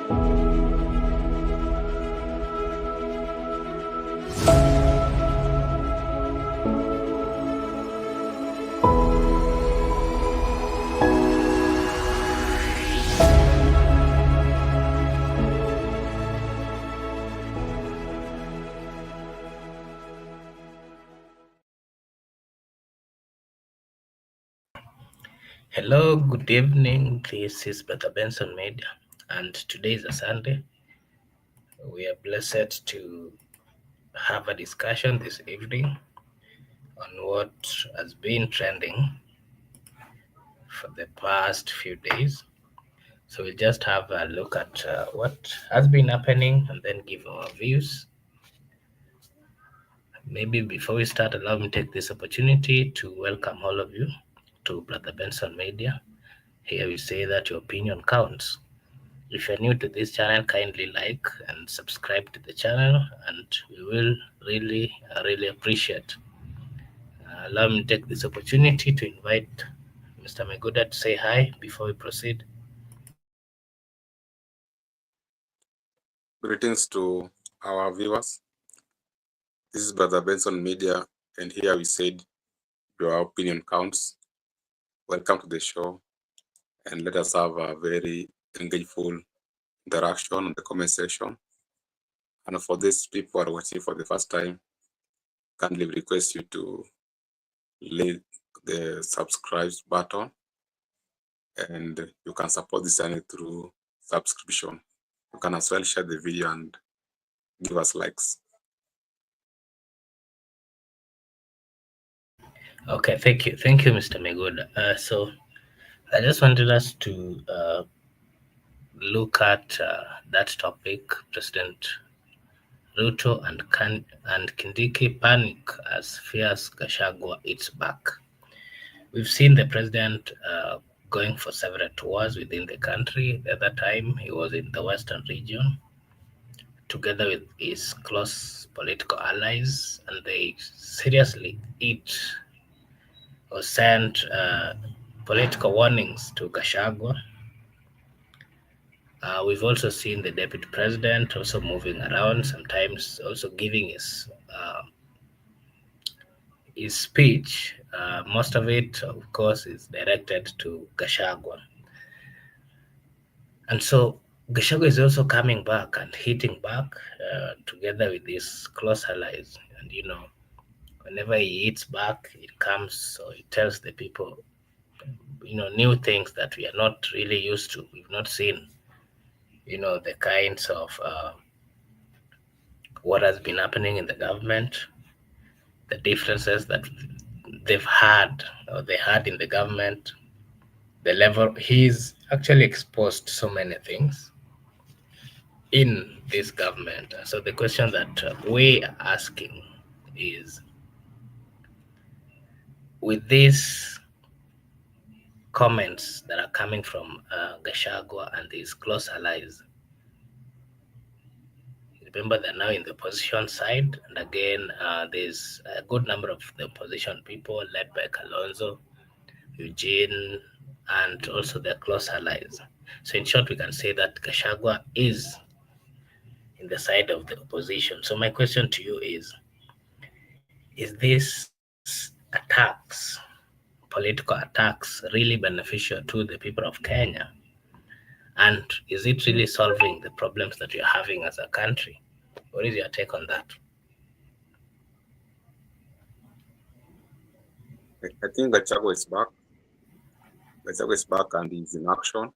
Hello, good evening. This is Brother Benson Media, and today is a Sunday. We are blessed to have a discussion this evening on what has been trending for the past few days. So we'll just have a look at what has been happening and then give our views. Maybe before we start, allow me to take this opportunity to welcome all of you to Brother Benson Media. Here we say that your opinion counts. If you're new to this channel, kindly like and subscribe to the channel, and we will really appreciate. Allow me to take this opportunity to invite Mr. Meguda to say hi before we proceed. Greetings to our viewers. This is Brother Benson Media, and here we said your opinion counts. Welcome to the show, and let us have a very engageful interaction in the comment section. And for these people who are watching for the first time, kindly request you to click the subscribe button, and you can support this channel through subscription. You can as well share the video and give us likes. Okay, thank you, Mr. Meguda. So I just wanted us to look at that topic, President Ruto and Kindiki panic as fears Gachagua eats back. We've seen the president going for several tours within the country. The other time he was in the Western region together with his close political allies, and they seriously eat or sent political warnings to Gachagua. We've also seen the deputy president also moving around, sometimes also giving his speech. Most of it, of course, is directed to Gachagua. And so Gachagua is also coming back and hitting back together with his close allies. And, whenever he hits back, it comes or it tells the people, new things that we are not really used to. We've not seen, the kinds of what has been happening in the government, the differences that they've had or they had in the government, the level. He's actually exposed so many things in this government. So the question that we are asking is, with these comments that are coming from Gachagua and his close allies, remember they're now in the opposition side, and again, there's a good number of the opposition people led by Kalonzo, Eugene, and also their close allies. So in short, we can say that Gachagua is in the side of the opposition. So my question to you is this attacks, political attacks, really beneficial to the people of Kenya? And is it really solving the problems that we're having as a country? What is your take on that? I think Gachagua is back. Gachagua is back and he's in action,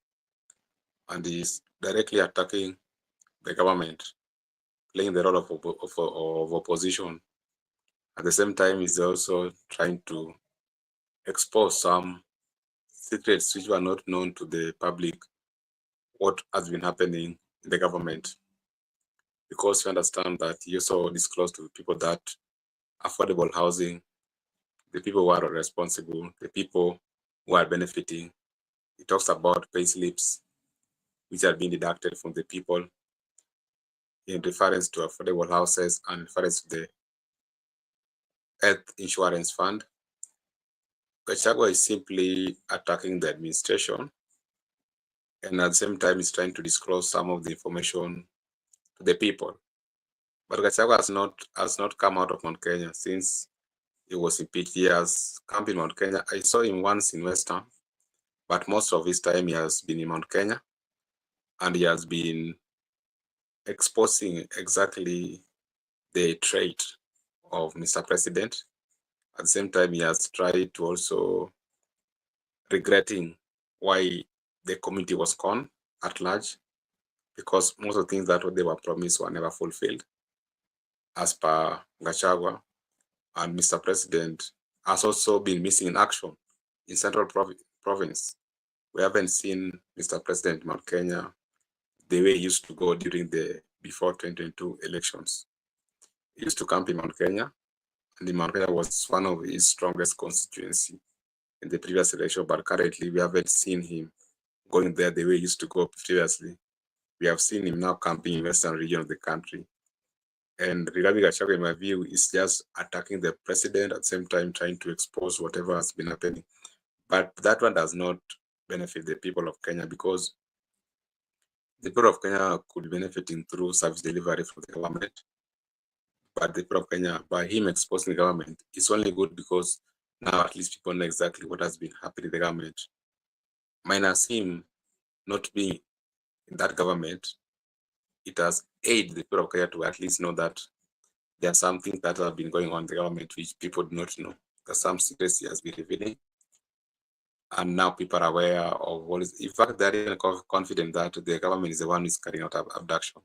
and he's directly attacking the government, playing the role of opposition. At the same time, he's also trying to expose some secrets which were not known to the public, what has been happening in the government. Because you understand that he also disclosed to people that affordable housing, the people who are responsible, the people who are benefiting. He talks about pay slips which are being deducted from the people in reference to affordable houses and reference to the health insurance fund. Gachagua is simply attacking the administration and at the same time is trying to disclose some of the information to the people. But Gachagua has not come out of Mount Kenya since he was impeached. He has come in Mount Kenya. I saw him once in Western, but most of his time he has been in Mount Kenya, and he has been exposing exactly the trait of Mr. President. At the same time, he has tried to also regretting why the community was gone at large, because most of the things that they were promised were never fulfilled, as per Gachagua. And Mr. President has also been missing in action in Central Province. We haven't seen Mr. President Mount Kenya the way he used to go during the before 2022 elections. He used to camp in Mount Kenya, and the Mount Kenya was one of his strongest constituency in the previous election, but currently we haven't seen him going there the way he used to go previously. We have seen him now camping in western region of the country. And regarding Gachagua, in my view, is just attacking the president at the same time trying to expose whatever has been happening. But that one does not benefit the people of Kenya, because the people of Kenya could be benefiting through service delivery from the government. But the people of Kenya, by him exposing the government, it's only good because now at least people know exactly what has been happening in the government. Minus him not being in that government, it has aided the people of Kenya to at least know that there are some things that have been going on in the government which people do not know. That some secrecy has been revealing, and now people are aware of what is. In fact, they're even confident that the government is the one who is carrying out abduction.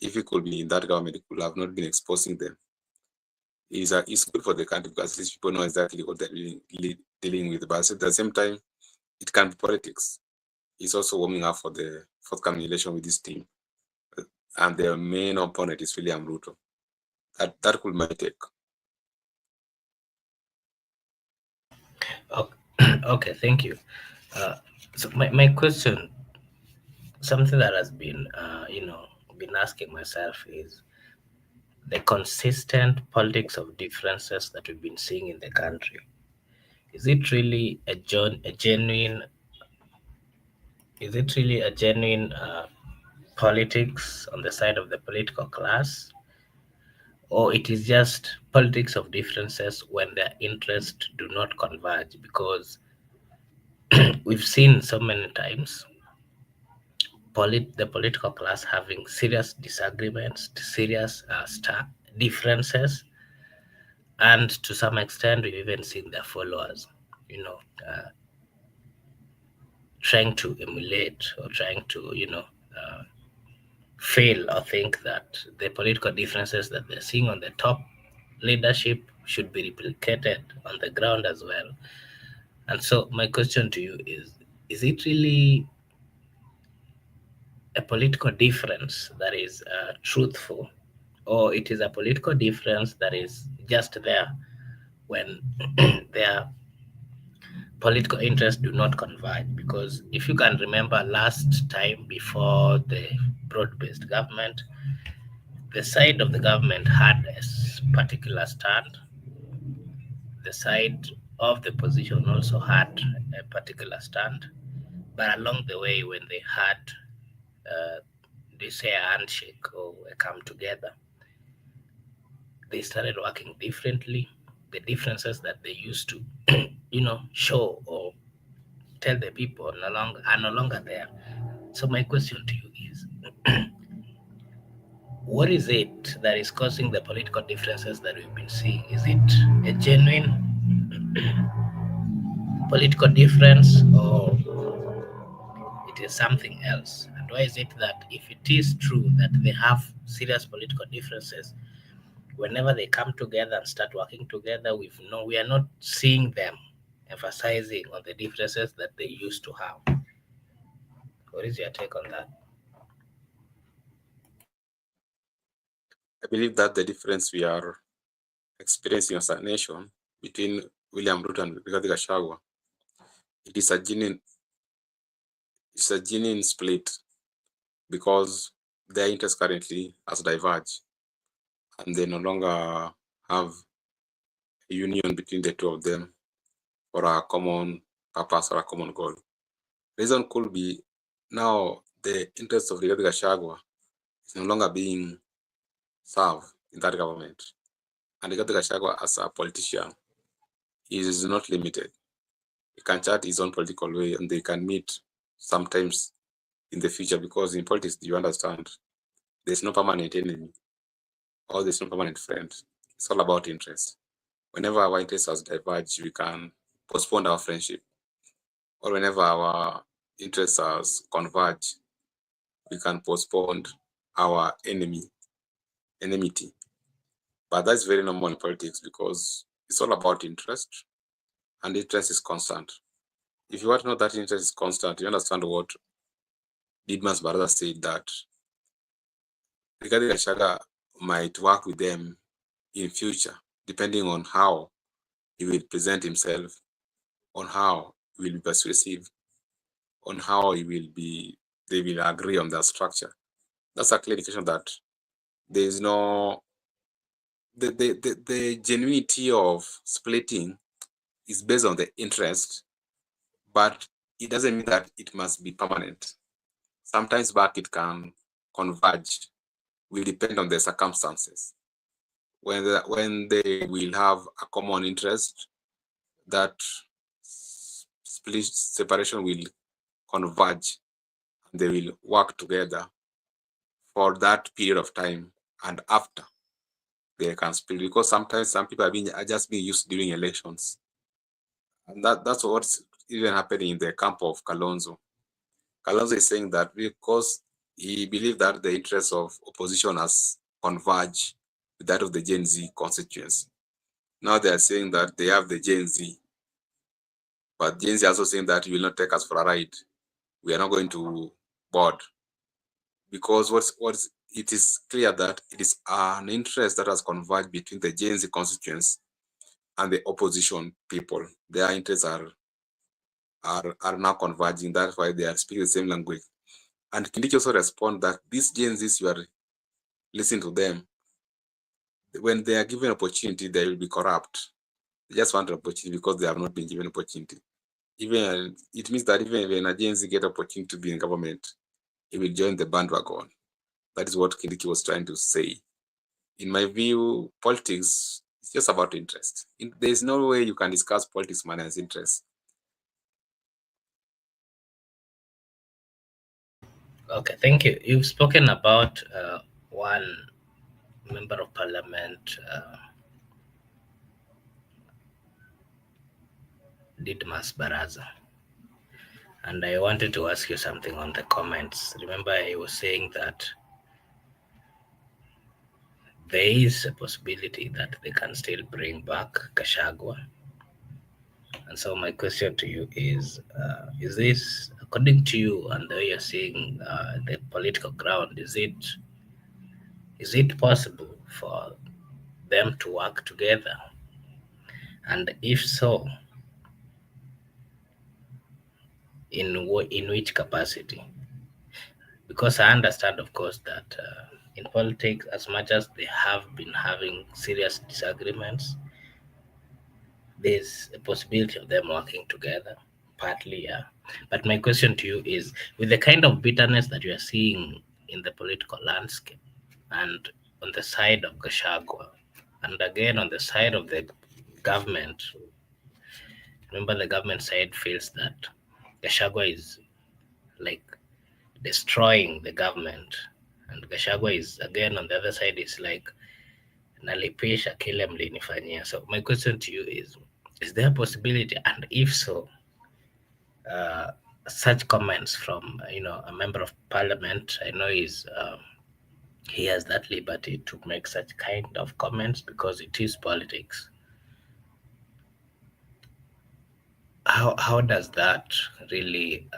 If he could be in that government, he could have not been exposing them. It's good for the country because at least people know exactly what they're dealing with. But at the same time, it can be politics. He's also warming up for the forthcoming election with this team, and their main opponent is William Ruto. That could be my take. Okay, thank you. So my question, something that has been, been asking myself is the consistent politics of differences that we've been seeing in the country. Is it really a genuine? Is it really a genuine politics on the side of the political class, or it is just politics of differences when their interests do not converge? Because we've seen so many times the political class having serious disagreements, serious differences, and to some extent, we've even seen their followers, you know, uh, trying to emulate or trying to, fail or think that the political differences that they're seeing on the top leadership should be replicated on the ground as well. And so, my question to you is it really a political difference that is truthful, or it is a political difference that is just there when their political interests do not converge? Because if you can remember last time before the broad-based government, the side of the government had a particular stand, the side of the position also had a particular stand, but along the way, when they had uh, they say a handshake or a come together, they started working differently. The differences that they used to, show or tell the people are no longer there. So my question to you is, what is it that is causing the political differences that we've been seeing? Is it a genuine political difference, or it is something else? And why is it that if it is true that they have serious political differences, whenever they come together and start working together, we are not seeing them emphasizing on the differences that they used to have? What is your take on that? I believe that the difference we are experiencing as a nation between William Ruto and Rigathi Gachagua, it is a genuine split, because their interests currently has diverged, and they no longer have a union between the two of them for a common purpose or a common goal. Reason could be Now, the interest of Rigathi Gachagua is no longer being served in that government. And Rigathi Gachagua, as a politician, is not limited. He can chart his own political way, and they can meet sometimes in the future, because in politics, you understand, there's no permanent enemy or there's no permanent friend. It's all about interest. Whenever our interests has diverged, we can postpone our friendship. Or whenever our interests has converged, we can postpone our enmity. But that's very normal in politics, because it's all about interest, and interest is constant. If you want to know that interest is constant, you understand what Didmas Baraza said, that Rigathi Gachagua might work with them in future, depending on how he will present himself, on how he will be persuasive, on how they will agree on that structure. That's a clear indication that there is no, the genuinity of splitting is based on the interest, but it doesn't mean that it must be permanent. Sometimes back it can converge, will depend on the circumstances. When they will have a common interest, that split separation will converge, and they will work together for that period of time, and after they can split, because sometimes some people are just being used during elections, and that's what's even happening in the camp of Kalonzo. Kalonzo is saying that because he believed that the interests of opposition has converged with that of the Gen Z constituency. Now they are saying that they have the Gen Z, but Gen Z also saying that you will not take us for a ride. We are not going to board, because it is clear that it is an interest that has converged between the Gen Z constituents and the opposition people. Their interests are now converging. That's why they are speaking the same language. And Kindiki also respond that these Gen Zs, you are listening to them, when they are given opportunity, they will be corrupt. They just want an opportunity because they have not been given opportunity. Even it means that even when a Gen Z get opportunity to be in government, he will join the bandwagon. That is what Kindiki was trying to say. In my view, politics is just about interest. There's no way you can discuss politics minus interest. Okay, thank you. You've spoken about one member of parliament, Didmas Baraza. And I wanted to ask you something on the comments. Remember, I was saying that there is a possibility that they can still bring back Gachagua. And so my question to you is this, according to you and the way you're seeing the political ground, is it possible for them to work together? And if so, in which capacity? Because I understand, of course, that in politics, as much as they have been having serious disagreements, there's a possibility of them working together, partly, yeah. But my question to you is, with the kind of bitterness that you are seeing in the political landscape, and on the side of Gachagua, and again on the side of the government, remember the government side feels that Gachagua is like destroying the government, and Gachagua is again on the other side is like nalipisha kile mlinifanyia. So my question to you is there a possibility, and if so, uh, such comments from a member of parliament, I know he has that liberty to make such kind of comments because it is politics. How does that really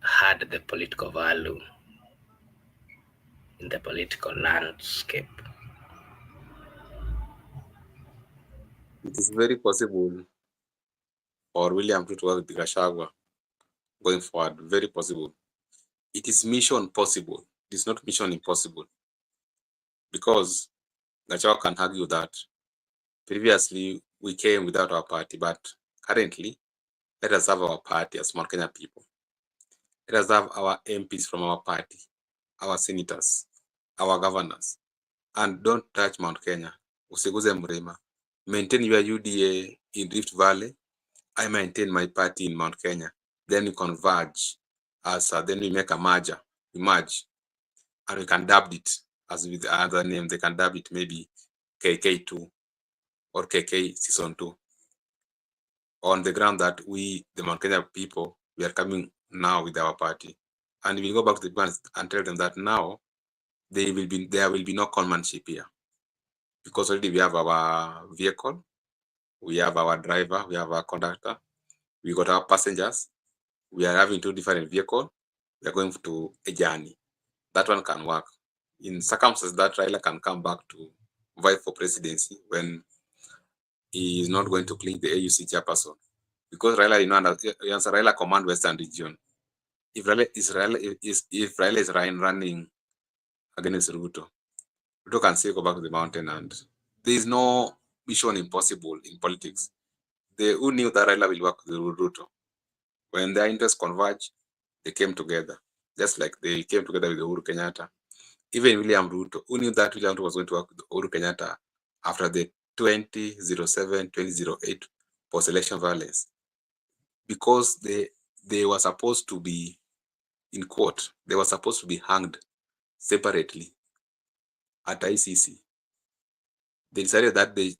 hurt the political value in the political landscape? It is very possible for William Ruto to work with Gachagua going forward. Very possible. It is mission possible. It is not mission impossible. Because Gachagua can argue that previously we came without our party, but currently let us have our party as small Kenya people. Let us have our MPs from our party, our senators, our governors, and don't touch Mount Kenya. Usiguze Mrima. Maintain your UDA in Rift Valley. I maintain my party in Mount Kenya. Then we converge as then we make a merger. We merge, and we can dub it as with other name. They can dub it maybe KK2 or KK Season 2, on the ground that we, the Mount Kenya people, we are coming now with our party, and we go back to the people and tell them that now there will be no conmanship here, because already we have our vehicle, we have our driver, we have our conductor, we got our passengers, we are having two different vehicles, we are going to a journey. That one can work. In circumstances that Raila can come back to vie for presidency when he is not going to clean the AUC chairperson, because Raila, Raila command Western region. If Raila is running against Ruto, Ruto can still go back to the mountain, and there is no mission impossible in politics. They who knew that Raila will work with Ruto. When their interests converge, they came together, just like they came together with Uhuru Kenyatta. Even William Ruto, who knew that William Ruto was going to work with Uhuru Kenyatta after the 2007-2008 post-election violence, because they were supposed to be, in court, they were supposed to be hanged separately at ICC. They decided that they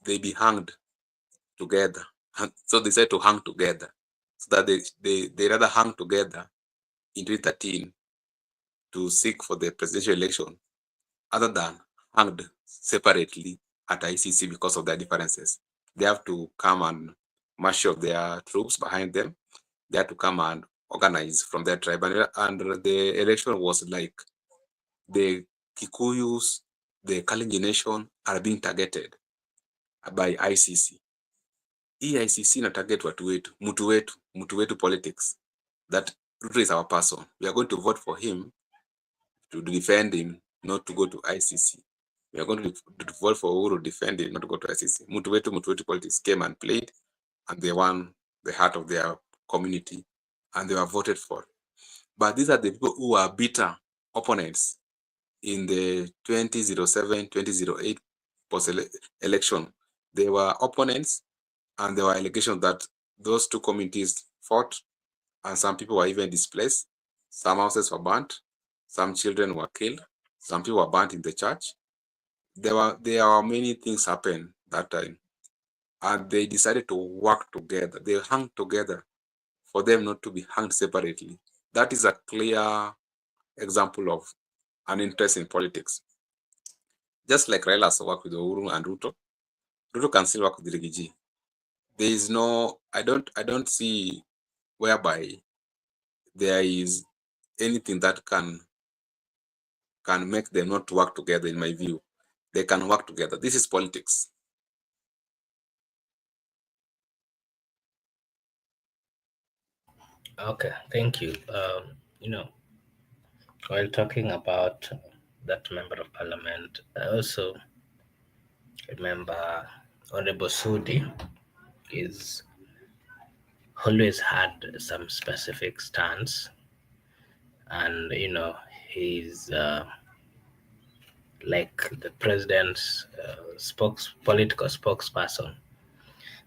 be hanged together. So they decided to hang together, so that they rather hang together in 2013 to seek for the presidential election, other than hanged separately at ICC because of their differences. They have to come and marshal their troops behind them. They have to come and organize from their tribe. And the election was like the Kikuyus, the Kalenjin nation are being targeted by ICC. ICC na target watu wetu, mtu wetu politics. That Ruto is our person. We are going to vote for him to defend him, not to go to ICC. We are going to vote for Uhuru, defend him, not to go to ICC. Mtu wetu politics came and played, and they won the heart of their community, and they were voted for. But these are the people who are bitter opponents in the 2007-2008 post-election. They were opponents, and there were allegations that those two communities fought, and some people were even displaced. Some houses were burnt, some children were killed, some people were burnt in the church. There are many things happened that time, and they decided to work together. They hung together for them not to be hanged separately. That is a clear example of an interest in politics. Just like Raila's work with Uhuru and Ruto, Ruto can still work with Rigiji. There is no, I don't see whereby there is anything that can make them not work together. In my view, they can work together. This is politics. Okay, thank you. You know, while talking about that member of parliament, I also remember Honorable Sudi is always had some specific stance, and he's like the president's political spokesperson.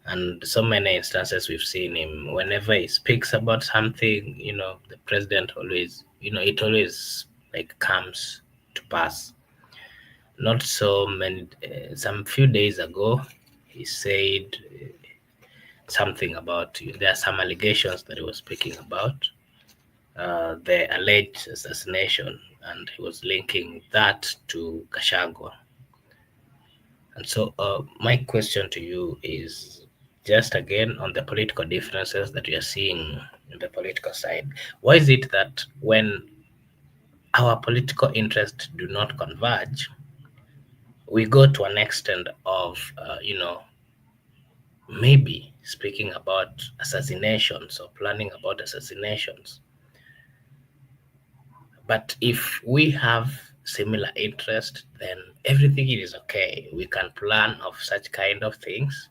And so many instances we've seen him whenever he speaks about something, the president always, it always like comes to pass. Not so many, some few days ago, he said something about, there are some allegations that he was speaking about, the alleged assassination, and he was linking that to Gachagua. And so, my question to you is just again on the political differences that we are seeing in the political side. Why is it that when our political interests do not converge, we go to an extent of, maybe speaking about assassinations or planning about assassinations? But if we have similar interest, then everything is okay. We can plan of such kind of things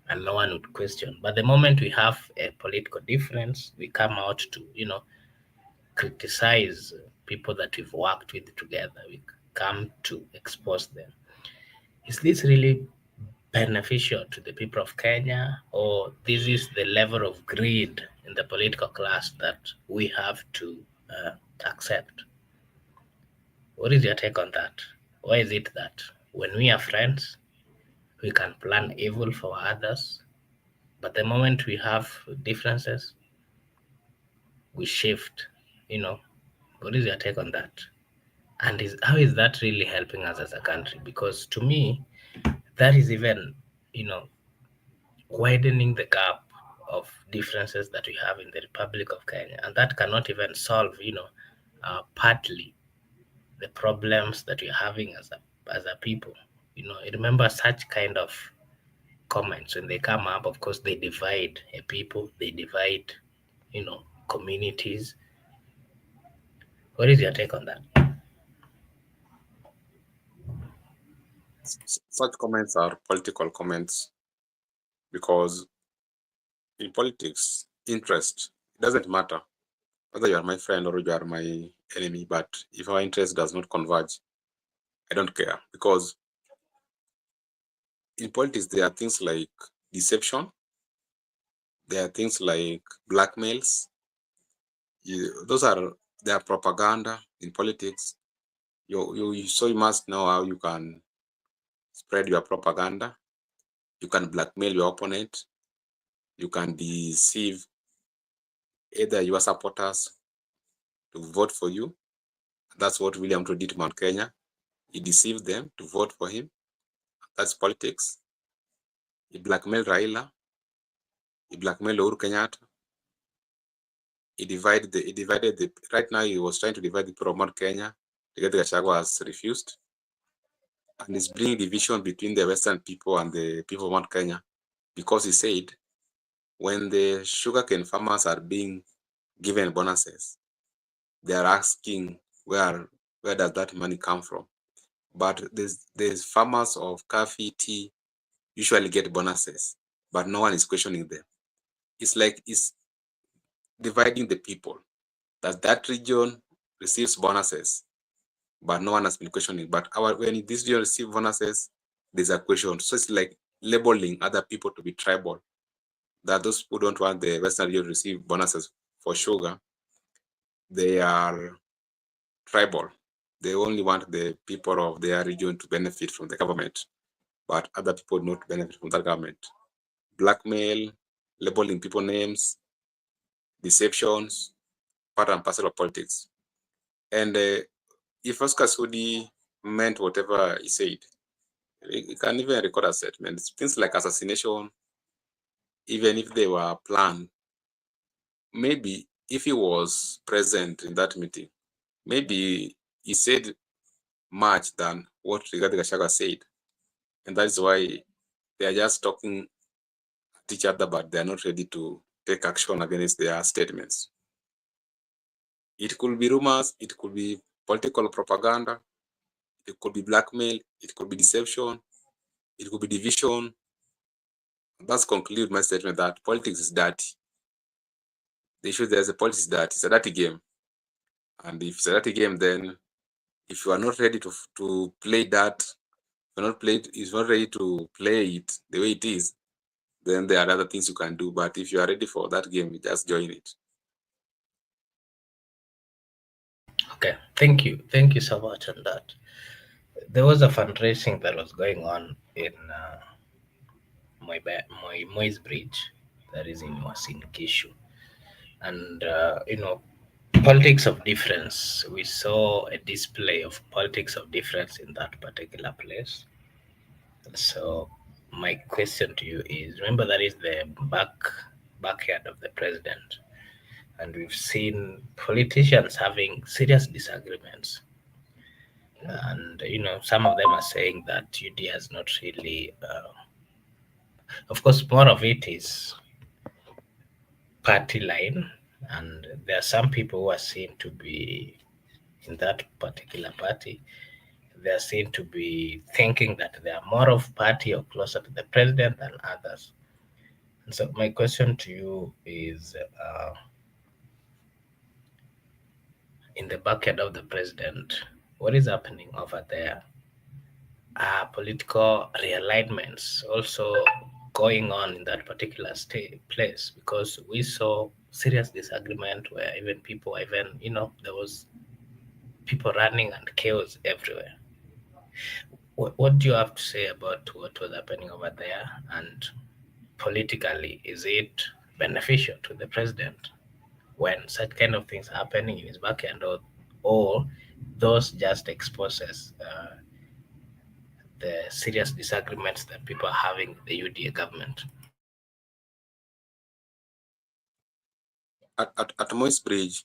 and no one would question. But the moment we have a political difference, we come out to, criticize people that we've worked with together. We come to expose them. Is this really beneficial to the people of Kenya, or this is the level of greed in the political class that we have to uh, accept? What is your take on that? Why is it that when we are friends, we can plan evil for others, but the moment we have differences, we shift? You know, what is your take on that? And how is that really helping us as a country? Because to me, that is even, you know, widening the gap of differences that we have in the Republic of Kenya, and that cannot even solve, partly the problems that we're having as a people. You know, remember such kind of comments when they come up. Of course, they divide a people, they divide, you know, communities. What is your take on that? Such comments are political comments because in politics, interest it doesn't matter whether you are my friend or you are my enemy. But if our interest does not converge, I don't care, because in politics there are things like deception, there are things like blackmails. Those are their propaganda in politics. So you must know how you can spread your propaganda. You can blackmail your opponent. You can deceive either your supporters to vote for you. That's what William Ruto did to Mount Kenya. He deceived them to vote for him. That's politics. He blackmailed Raila. He blackmailed Uhuru Kenyatta. He divided the. Right now, he was trying to divide the people of Mount Kenya. The Gachagua has refused, and he's bringing division between the Western people and the people of Mount Kenya, because he said when the sugarcane farmers are being given bonuses, they are asking where does that money come from? But there's farmers of coffee, tea usually get bonuses, but no one is questioning them. It's like it's dividing the people. That region receives bonuses, but no one has been questioning. But when this region receives bonuses, there's a question. So it's like labeling other people to be tribal. That those who don't want the Western region to receive bonuses for sugar, they are tribal. They only want the people of their region to benefit from the government, but other people not benefit from that government. Blackmail, labeling people names, deceptions, part and parcel of politics. And if Oscar Sudi meant whatever he said, he can even record a statement. Things like assassination, even if they were planned, maybe if he was present in that meeting, maybe he said much than what Rigathi Gachagua said. And that is why they are just talking at each other, but they are not ready to take action against their statements. It could be rumors, it could be political propaganda, it could be blackmail, it could be deception, it could be division. That's conclude my statement that politics is dirty. The issue there is a politics is dirty. It's a dirty game. And if it's a dirty game, then if you are not ready to play that, if you're not ready to play it the way it is, then there are other things you can do. But if you are ready for that game, you just join it. Okay, thank you so much on that. There was a fundraising that was going on in Moy's Bridge, that is in Wasin Kishu, and politics of difference. We saw a display of politics of difference in that particular place. So my question to you is: remember that is the backyard of the president, and we've seen politicians having serious disagreements. And some of them are saying that UD has not really, of course, more of it is party line, and there are some people who are seen to be in that particular party. They are seen to be thinking that they are more of party or closer to the president than others. And so my question to you is, in the backyard of the president, what is happening over there are political realignments also going on in that particular place, because we saw serious disagreement where even people, even, there was people running and chaos everywhere. What do you have to say about what was happening over there? And politically, is it beneficial to the president when such kind of things are happening in his backyard, or those just exposes the serious disagreements that people are having with the UDA government? At Moist Bridge,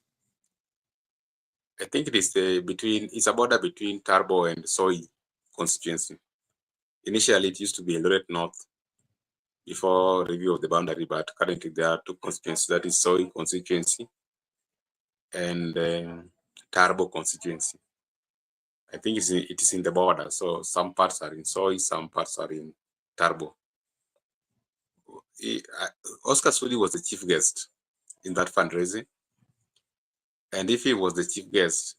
I think it is it's a border between Tarbo and Soy constituency. Initially, it used to be Eldoret North before review of the boundary, but currently there are two constituencies, that is Soy constituency and Tarbo constituency. I think it is in the border, so some parts are in Soy, some parts are in Tarbo. Oscar Sudi was the chief guest in that fundraising, and if he was the chief guest,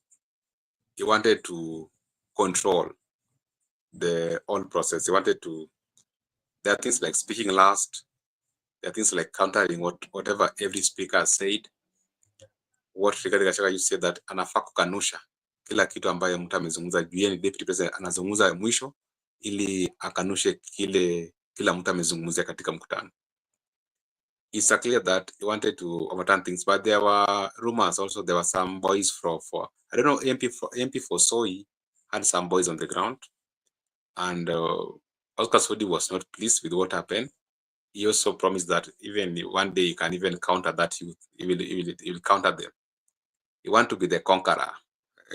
he wanted to control the whole process. He wanted to. There are things like speaking last. There are things like countering whatever every speaker said. What Rigathi Gachagua you said that anafaa kukanusha kila kitu ambayo mtu amezungumza juu, yeye ni deputy president, anazungumza mwisho ili akanushe kila mtu amezungumzia katika mkutano. It's clear that he wanted to overturn things, but there were rumors also. There were some boys for I don't know, MP for Soy had some boys on the ground, and Oscar Sudi was not pleased with what happened. He also promised that even one day he can even counter that youth. He will counter them. He want to be the conqueror.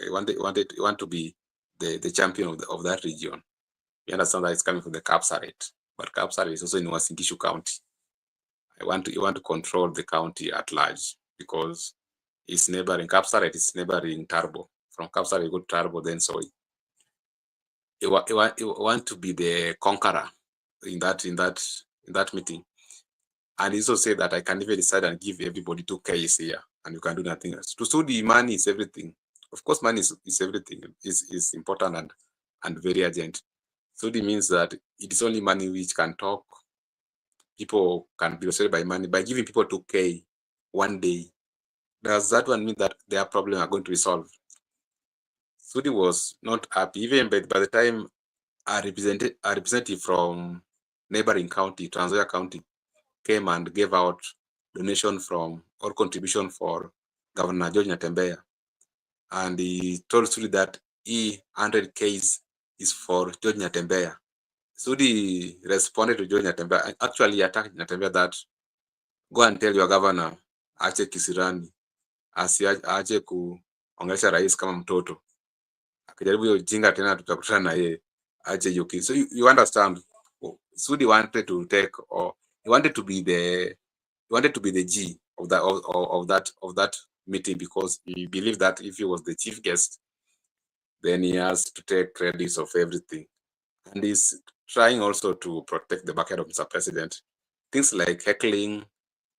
He want to be the champion of that region. We understand that it's coming from the Kapsaret, but Kapsaret is also in Uasin Gishu County. You want to control the county at large, because it's neighboring Kapsaret, it's neighboring Tarbo. From Kapsaret you go to Tarbo, then Soy. You want to be the conqueror in that meeting. And he also said that I can even decide and give everybody 2K here, and you can do nothing else. To Sudi, money is everything. Of course, money is everything. Is important and very urgent. Sudi means that it is only money which can talk. People can be persuaded by money. By giving people 2K one day, does that one mean that their problem are going to resolve? Sudi was not happy. Even by the time a representative from neighboring county, Trans Nzoia County, came and gave out donation from or contribution for Governor George Natembeya, and he told Sudi that 100K is for George Natembeya. Sudi responded to George Natembeya, actually attacked Natembeya that go and tell your governor ache kisirani, ache kuongelesha rais kama mtoto, akijaribu hiyo jinga tena tutakutana na yeye, ache hiyo kitu. So you understand, Sudi wanted to take, or he wanted to be the G of that meeting, because he believed that if he was the chief guest, then he has to take credits of everything. And he's trying also to protect the backyard of Mr. President. Things like heckling,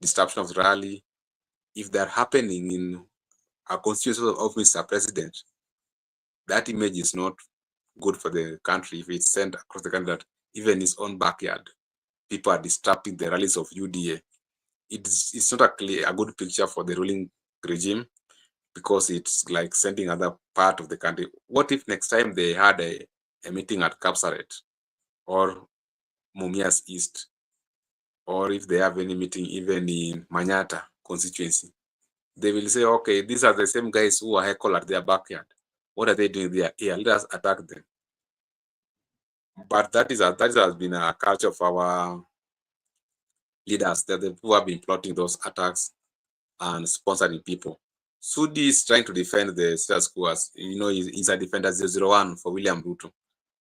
disruption of the rally, if they're happening in a constituency of Mr. President, that image is not good for the country. If it's sent across the country that even his own backyard, people are disrupting the rallies of UDA, it's not a good picture for the ruling regime, because it's like sending other part of the country. What if next time they had a meeting at Kapsaret or Mumias East, or if they have any meeting even in Manyata constituency, they will say, okay, these are the same guys who are heckle at their backyard. What are they doing there? Here, let us attack them. But that has been a culture of our leaders, that the people have been plotting those attacks and sponsoring people. Sudi is trying to defend the status quo as, he's a defender 001 for William Ruto.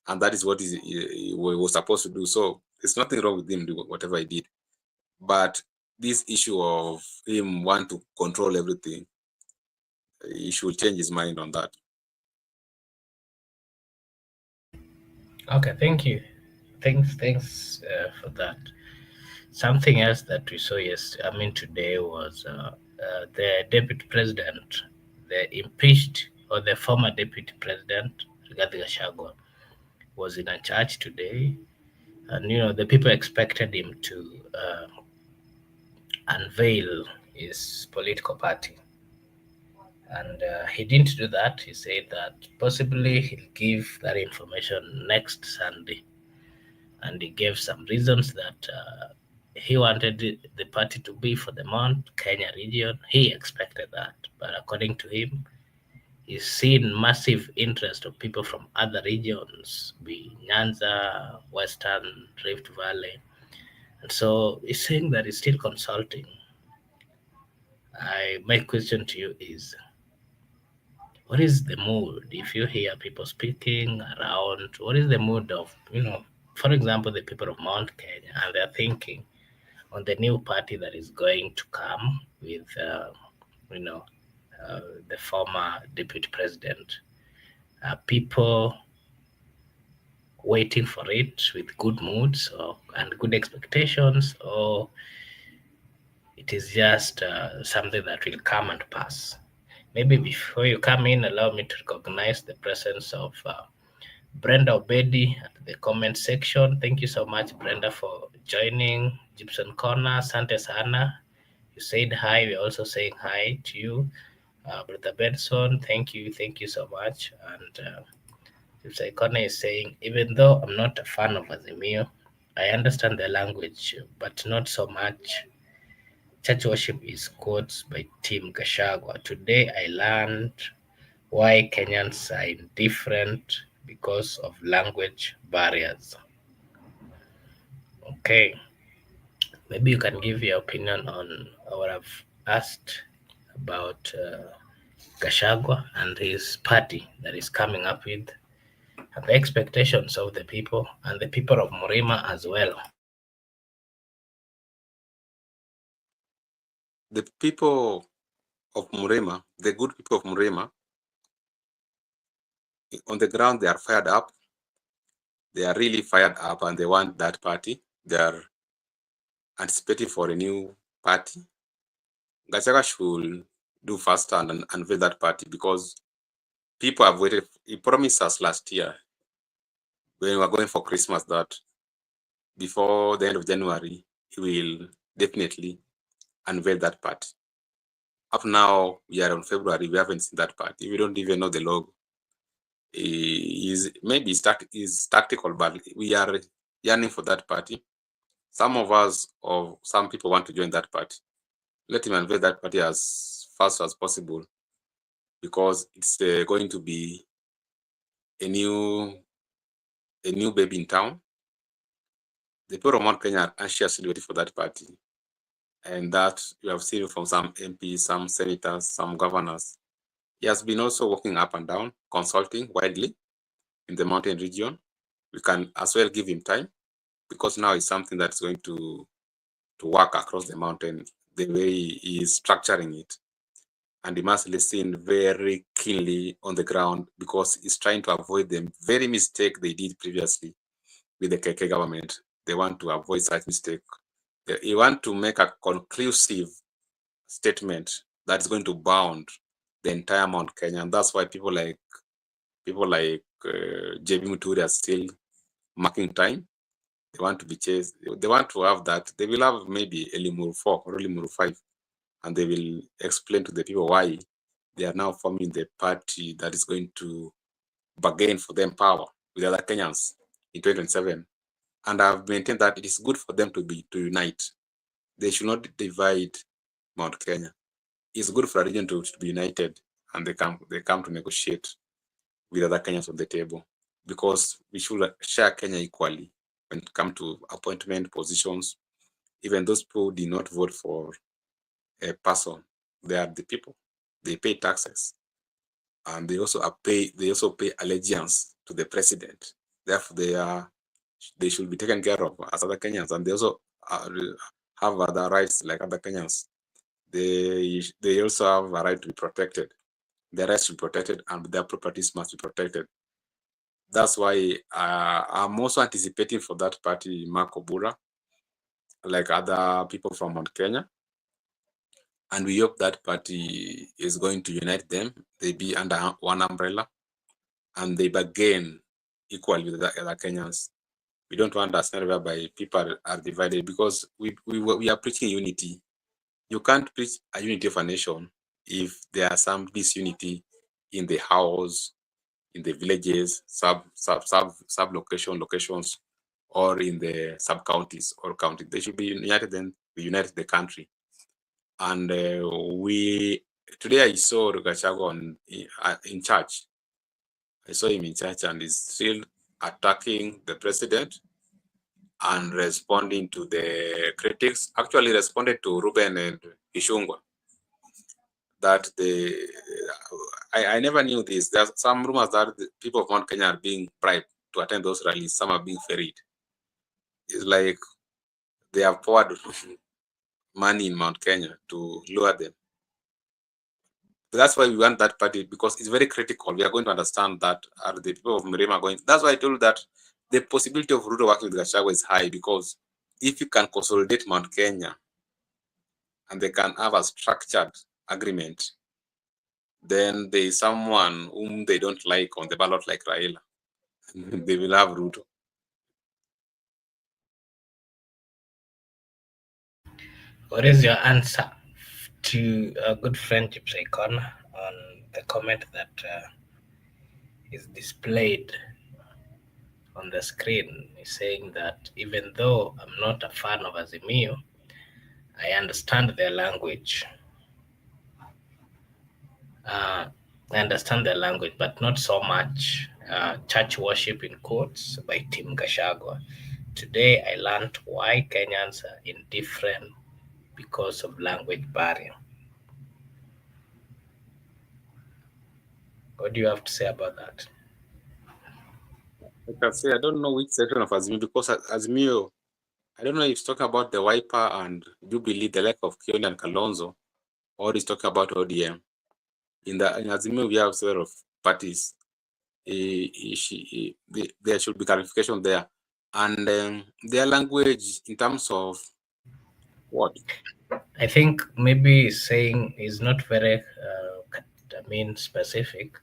And that is what he was supposed to do. So there's nothing wrong with him doing whatever he did. But this issue of him want to control everything, he should change his mind on that. Okay, thank you. Thanks for that. Something else that we saw today was the deputy president, the impeached or the former deputy president, Rigathi Gachagua, was in a church today, and the people expected him to unveil his political party, and he didn't do that. He said that possibly he'll give that information next Sunday, and he gave some reasons that he wanted the party to be for the Mount Kenya region. He expected that, but according to him, he's seen massive interest of people from other regions, be Nyanza, Western Rift Valley, and so he's saying that he's still consulting. My question to you is, what is the mood if you hear people speaking around? What is the mood of, for example, the people of Mount Kenya, and they're thinking on the new party that is going to come with, you know, the former deputy president? Are people waiting for it with good moods and good expectations, or it is just something that will come and pass? Maybe before you come in, allow me to recognize the presence of Brenda Obedi at the comment section. Thank you so much, Brenda, for joining. Gibson Corner, Sante Sana. You said hi. We're also saying hi to you. Brother Benson, thank you so much. And Gibson Corner is saying, even though I'm not a fan of Azimio, I understand the language, but not so much. Church worship is quotes by Tim Gachagua. Today I learned why Kenyans are indifferent because of language barriers. Okay, maybe you can give your opinion on what I've asked about Gachagua and his party that is coming up with, and the expectations of the people and the people of Murima as well. The people of Murima, the good people of Murima, on the ground, they are fired up. They are really fired up, and they want that party. They are anticipating for a new party. Gachagua should do faster and unveil that party, because people have waited. He promised us last year when we were going for Christmas that before the end of January, he will definitely unveil that party. Up now, we are on February, we haven't seen that party. We don't even know the logo. Maybe it's tactical, but we are yearning for that party. Some of us, or some people, want to join that party. Let him unveil that party as fast as possible, because it's going to be a new baby in town. The people of Mount Kenya are anxiously waiting for that party, and that you have seen from some MPs, some senators, some governors. He has been also walking up and down, consulting widely in the mountain region. We can as well give him time, because now it's something that's going to work across the mountain the way he is structuring it. And he must listen very keenly on the ground, because he's trying to avoid the very mistake they did previously with the KK government. They want to avoid such mistake. They want to make a conclusive statement that's going to bound the entire Mount Kenya, and that's why people like JB Muturi are still marking time. They want to be chased. They want to have that. They will have maybe a Limuru 4 or Limuru 5, and they will explain to the people why they are now forming the party that is going to bargain for them power with other Kenyans in 2027. And I've maintained that it is good for them to unite. They should not divide Mount Kenya. It's good for a region to be united, and they come to negotiate with other Kenyans on the table, because we should share Kenya equally when it comes to appointment positions. Even those people who did not vote for a person, they are the people. They pay taxes, and they also pay allegiance to the president. Therefore, they should be taken care of as other Kenyans, and they also have other rights like other Kenyans. They also have a right to be protected. Their rights to be protected, and their properties must be protected. That's why I'm also anticipating for that party, Mark Obura, like other people from Mount Kenya. and we hope that party is going to unite them. They be under one umbrella, and they bargain equally with the other Kenyans. We don't want a scenario whereby people are divided, because we are preaching unity. You can't preach a unity of a nation if there are some disunity in the house, in the villages, sub locations, or in the sub counties or counties. They should be united. Then we unite the country. And we today I saw Gachagua in church. I saw him in church, and he's still attacking the president and responding to the critics. Actually, responded to Ruben and Ishungwa that I never knew this. There's some rumors that the people of Mount Kenya are being bribed to attend those rallies. Some are being ferried. It's like they have poured money in Mount Kenya to lure them. But that's why we want that party, because it's very critical. We are going to understand that are the people of Mrima going. That's why I told you that the possibility of Ruto working with Gachagua is high, because if you can consolidate Mount Kenya and they can have a structured agreement, then there is someone whom they don't like on the ballot like Raila. They will have Ruto. What is your answer to a good friendship icon on the comment that is displayed on the screen, is saying that even though I'm not a fan of Azimio, I understand their language. I understand their language, but not so much. Church worship in quotes by Tim Gachagua. Today I learned why Kenyans are indifferent because of language barrier. What do you have to say about that? I can say I don't know which section of Azimio, because Azimio, I don't know if he's talking about the Wiper and Jubilee, the lack of Kioni and Kalonzo, or he's talking about ODM. In Azimio, we have several parties. There should be clarification there. And their language in terms of what? I think maybe saying is not very, specific.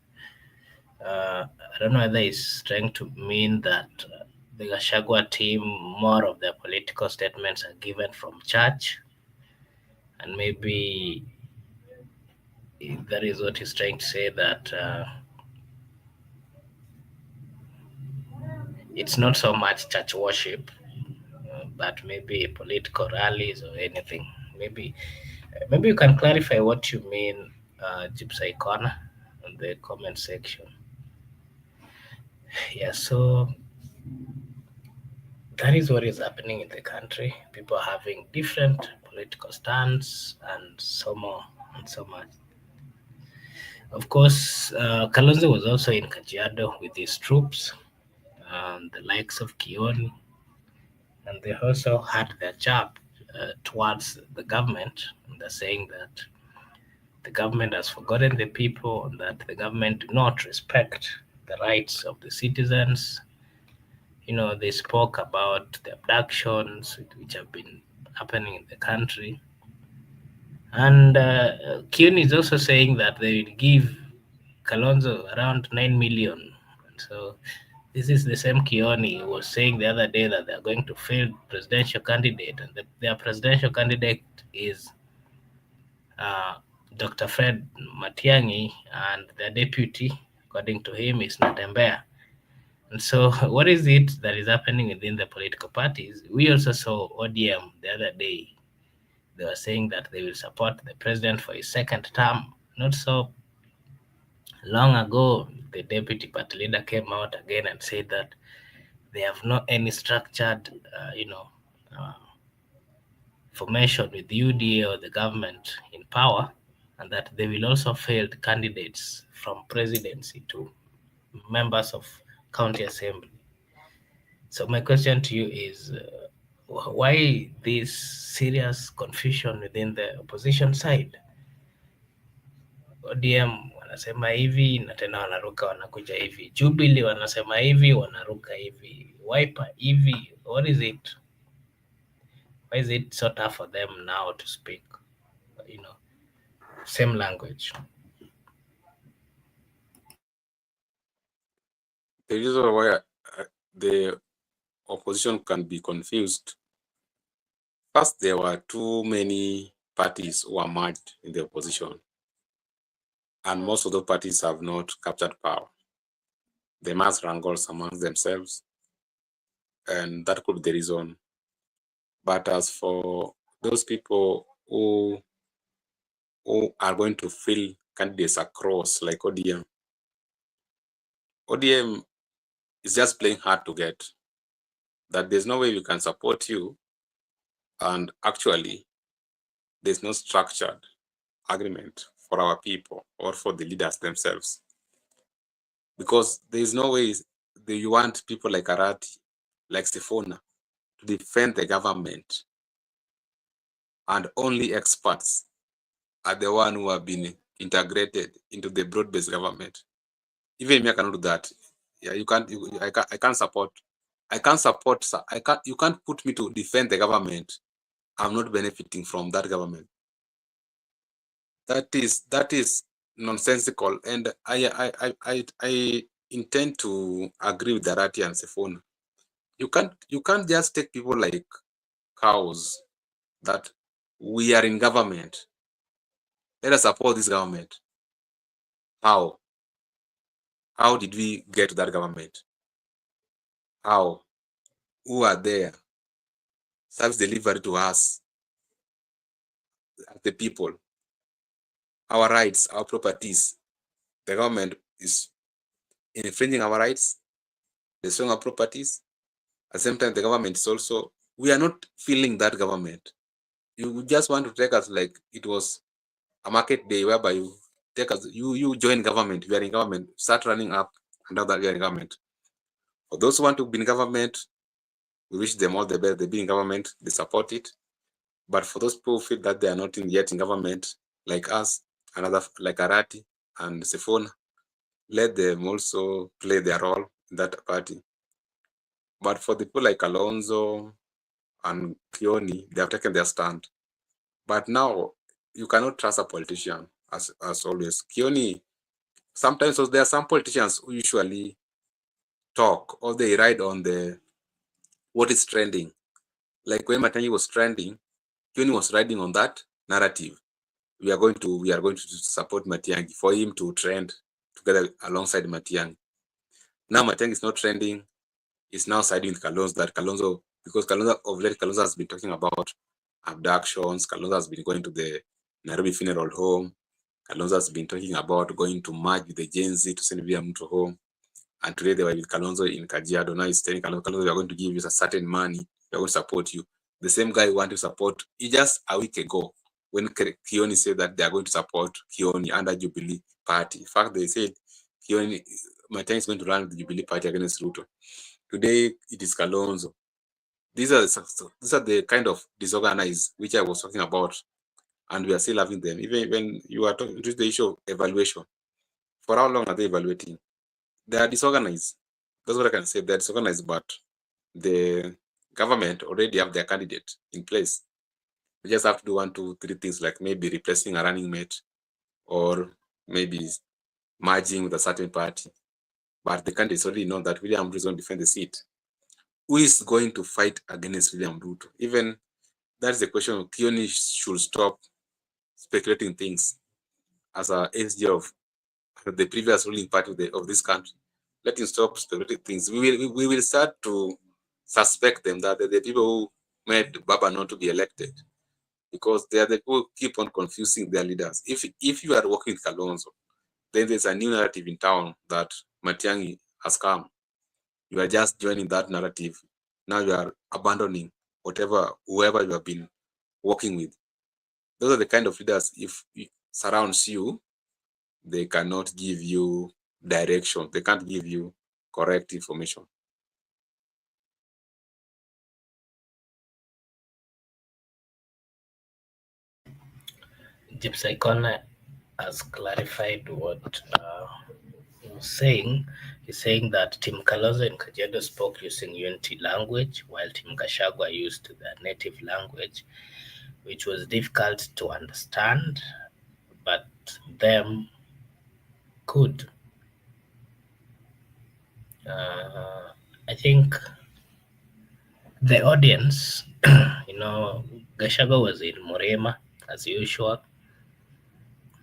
I don't know whether he's trying to mean that the Gachagua team, more of their political statements are given from church, and maybe that is what he's trying to say, that it's not so much church worship, but maybe political rallies or anything. Maybe you can clarify what you mean, Gypsy Corner, in the comment section. Yeah, so that is what is happening in the country. People are having different political stance and so more and so much. Of course, Kalonzo was also in Kajiado with his troops, the likes of Kioni, and they also had their jab towards the government. And they're saying that the government has forgotten the people and that the government do not respect the rights of the citizens. They spoke about the abductions which have been happening in the country. And Kioni is also saying that they will give Kalonzo around 9 million. So this is the same Kioni who was saying the other day that they're going to field presidential candidate, and their presidential candidate is uh, Dr. Fred Matiang'i, and their deputy, according to him, is Natembea. And so, what is it that is happening within the political parties? We also saw ODM the other day. They were saying that they will support the president for his second term. Not so long ago, the deputy party leader came out again and said that they have not any structured, uh, formation with UDA or the government in power, and that they will also field candidates from presidency to members of county assembly. So my question to you is, why this serious confusion within the opposition side? ODM wanasema hivi na tena wanaruka wanakuja hivi. Jubilee wanasema hivi wanaruka hivi. Wiper hivi. What is it? Why is it so tough for them now to speak? You know, same language. The reason why the opposition can be confused, first, there were too many parties who are merged in the opposition, and most of the parties have not captured power. They must wrangle amongst themselves, and that could be the reason. But as for those people who are going to fill candidates across, like ODM is just playing hard to get. That there's no way we can support you, and actually, there's no structured agreement for our people or for the leaders themselves, because there's no way you want people like Arati, like Sifuna, to defend the government, and only experts are the one who have been integrated into the broad-based government. Even me, I cannot do that. Yeah, you can't. I can't support. I can't support. I can't. You can't put me to defend the government. I'm not benefiting from that government. That is nonsensical, and I intend to agree with Darati and Sefona. You can't just take people like cows that we are in government. Let us support this government. How? How did we get to that government? How? Who are there? Service delivery to us, the people, our rights, our properties. The government is infringing our rights, destroying our properties. At the same time, the government is also, we are not feeling that government. You just want to take us like it was a market day whereby you take us, you join government, you are in government, start running up and now that you are in government. For those who want to be in government, we wish them all the best. They be in government, they support it. But for those people who feel that they are not yet in government, like us, another like Arati and Sifona, let them also play their role in that party. But for the people like Alonso and Kioni, they have taken their stand. But now you cannot trust a politician as always. Kioni, sometimes there are some politicians who usually talk or they ride on the what is trending. Like when Matangi was trending, Kioni was riding on that narrative. We are going to support Matiangi for him to trend together alongside Matiangi. Now Matiangi is not trending, is now siding with Kalonzo, that Kalonzo, because Kalonzo of late, Kalonzo has been talking about abductions. Kalonzo has been going to the Nairobi funeral home. Kalonzo has been talking about going to merge with the Gen Z to send William to home. And today they were with Kalonzo in Kajiado. Now he's telling Kalonzo, we are going to give you a certain money. We are going to support you. The same guy who wanted to support, just a week ago, when Kioni said that they are going to support Kioni under Jubilee Party. In fact, they said Kioni, Matiang'i is going to run the Jubilee Party against Ruto. Today it is Kalonzo. These are the kind of disorganized which I was talking about, and we are still having them. Even when you are talking to the issue of evaluation, for how long are they evaluating? They are disorganized. That's what I can say. They're disorganized, but the government already have their candidate in place. We just have to do 1, 2, 3 things, like maybe replacing a running mate or maybe merging with a certain party. But the candidates already know that William Ruto is going to defend the seat. Who is going to fight against William Ruto? Even that's the question. Kioni should stop speculating things as a SG of the previous ruling party of this country. Let him stop speculating things. We will start to suspect them that they're the people who made Baba not to be elected, because they are the people who keep on confusing their leaders. If you are working with Kalonzo, then there's a new narrative in town that Matiang'i has come. You are just joining that narrative. Now you are abandoning whoever you have been working with. Those are the kind of leaders, if it surrounds you, they cannot give you direction. They can't give you correct information. Gypsy Icon has clarified what he was saying. He's saying that Team Kalonzo and Kajiado spoke using Unity language, while Team Gachagua used their native language, which was difficult to understand. but them could. I think the audience, Gachagua was in Morema as usual,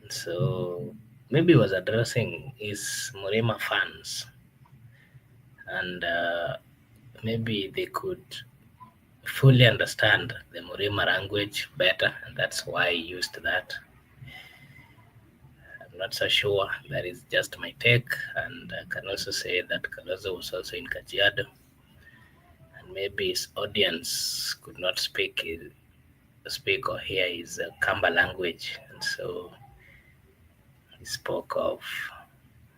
so maybe he was addressing his Morema fans, and maybe they could fully understand the Morema language better, and that's why he used that. I'm not so sure. That is just my take, and I can also say that Kalonzo was also in Kajiado, and maybe his audience could not speak or hear his Kamba language, and so he spoke of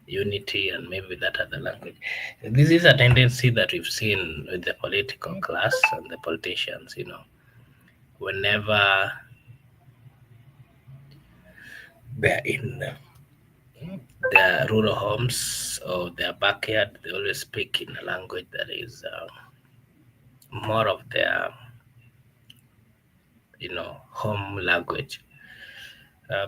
unity and maybe that other language. This is a tendency that we've seen with the political class and the politicians. Whenever they're in their rural homes or their backyard, they always speak in a language that is more of their, home language.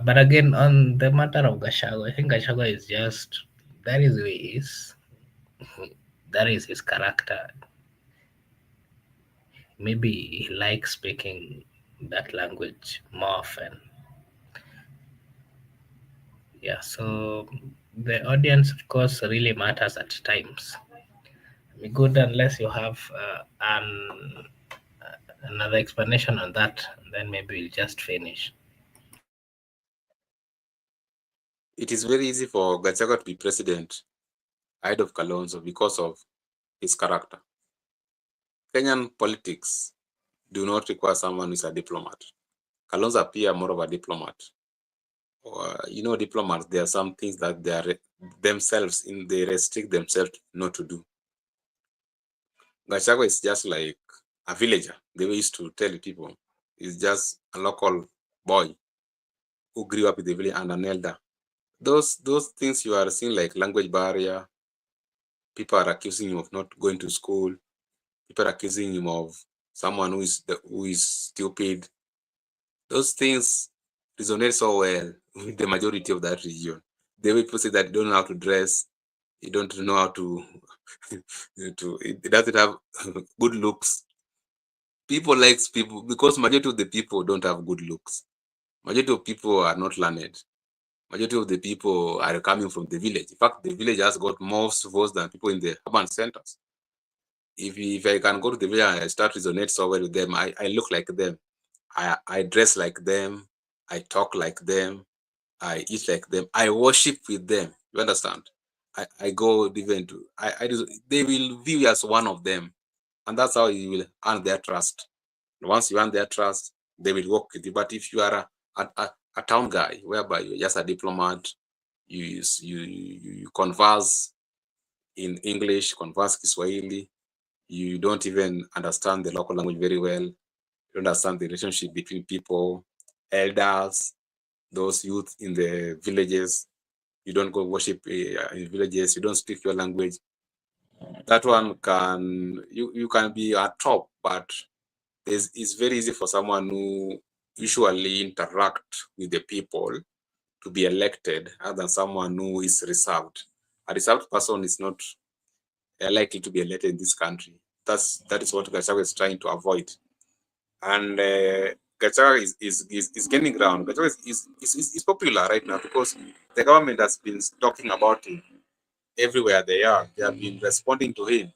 But again, on the matter of Gachagua, I think Gachagua is just that is who he is. That is his character. Maybe he likes speaking that language more often. Yeah, so the audience, of course, really matters at times. Be good unless you have another explanation on that, and then maybe we'll just finish. It is very easy for Gachagua to be president ahead of Kalonzo because of his character. Kenyan politics do not require someone who is a diplomat. Kalonzo appear more of a diplomat. Diplomats, there are some things that they are themselves they restrict themselves not to do. Gachagua is just like a villager. They used to tell people he's just a local boy who grew up in the village and an elder. Those things you are seeing, like language barrier, people are accusing him of not going to school, people are accusing him of someone who is stupid. Those things resonate so well with the majority of that region. The way people say that you don't know how to dress, you don't know how to, it doesn't have good looks. People likes people because majority of the people don't have good looks. Majority of people are not learned. Majority of the people are coming from the village. In fact, the village has got more votes than people in the urban centers. If I can go to the village and I start resonate so well with them, I look like them. I dress like them. I talk like them. I eat like them. I worship with them. You understand? I go even to they will view you as one of them, and that's how you will earn their trust. Once you earn their trust, they will work with you. But if you are a town guy, whereby you're just a diplomat, you converse in English, converse Kiswahili, you don't even understand the local language very well, you don't understand the relationship between people, elders, those youth in the villages, you don't go worship in villages, you don't speak your language. That one you can be at top, but it's very easy for someone who usually interact with the people to be elected other than someone who is reserved. A reserved person is not likely to be elected in this country. That is what Gachagua is trying to avoid. And Gachagua is gaining ground. Gachagua is popular right now because the government has been talking about him everywhere they are. They have been responding to him.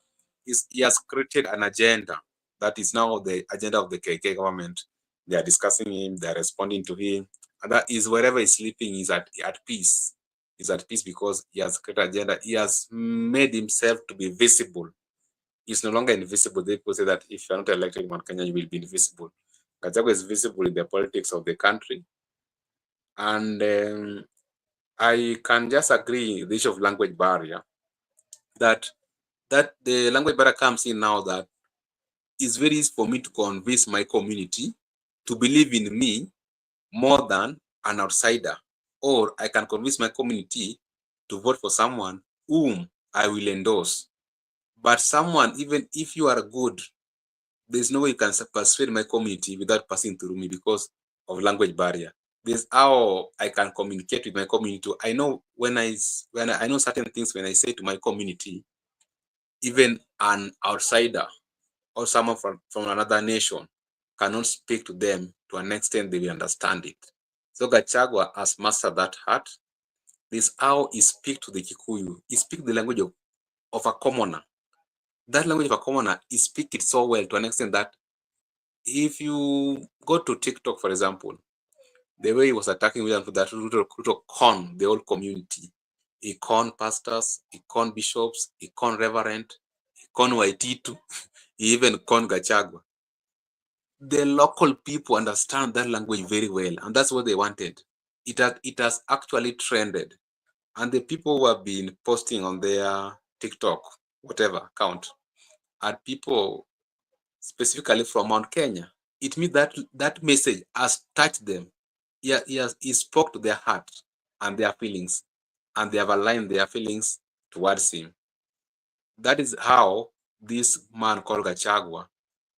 He has created an agenda that is now the agenda of the KK government. They are discussing him, they are responding to him, and that is wherever he's sleeping, he's at peace. He's at peace because he has created agenda. He has made himself to be visible. He's no longer invisible. People say that if you're not elected in Kenya, you will be invisible. Gachagua is visible in the politics of the country. And I can just agree the issue of language barrier, that the language barrier comes in now that it's very easy for me to convince my community to believe in me more than an outsider. Or I can convince my community to vote for someone whom I will endorse. But someone, even if you are good, there's no way you can persuade my community without passing through me because of language barrier. This how I can communicate with my community. I know when I know certain things when I say to my community, even an outsider or someone from another nation cannot speak to them to an extent they will understand it. So Gachagua has mastered that art. This how he speak to the Kikuyu. He speak the language of a commoner. That language of a commoner, he speak it so well to an extent that if you go to TikTok, for example, the way he was attacking William, that Ruto con the whole community. He con pastors, he con bishops, he con reverend, he con Waititu, he even con Gachagua. The local people understand that language very well, and that's what they wanted. It has actually trended, and the people who have been posting on their TikTok, whatever account, are people specifically from Mount Kenya. It means that that message has touched them. He spoke to their heart and their feelings, and they have aligned their feelings towards him. That is how this man called Gachagua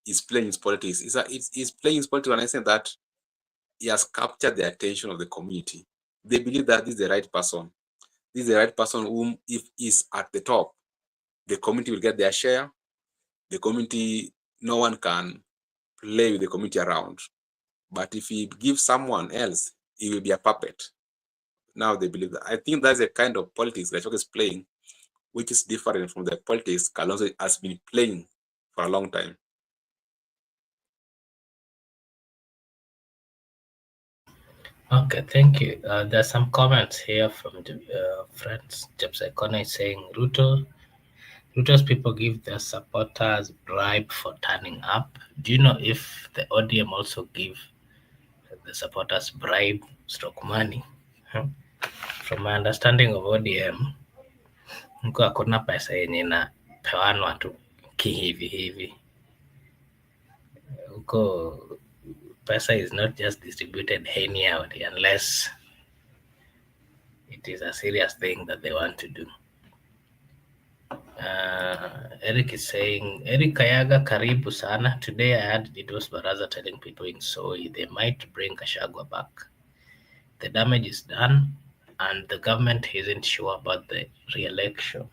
is playing his politics. He's playing his politics, and I say that he has captured the attention of the community. They believe that this is the right person. This is the right person whom, if he's at the top, the community will get their share. The community, no one can play with the community around. But if he gives someone else, he will be a puppet. Now they believe that. I think that's the kind of politics Gachagua is playing, which is different from the politics Kalonzo has been playing for a long time. Okay, thank you. There's some comments here from the friends. James Icona is saying Ruto's people give their supporters bribe for turning up. Do you know if the ODM also give the supporters bribe stroke money? Hmm? From my understanding of ODM, mko hakuna pesa yenye inapewanwa tu kihivi hivi. Huko pesa is not just distributed anyhow unless it is a serious thing that they want to do. Eric is saying, Eric Kayaga karibu sana. Today I had Didos Baraza telling people in Soy they might bring Gachagua back. The damage is done and the government isn't sure about the re-election.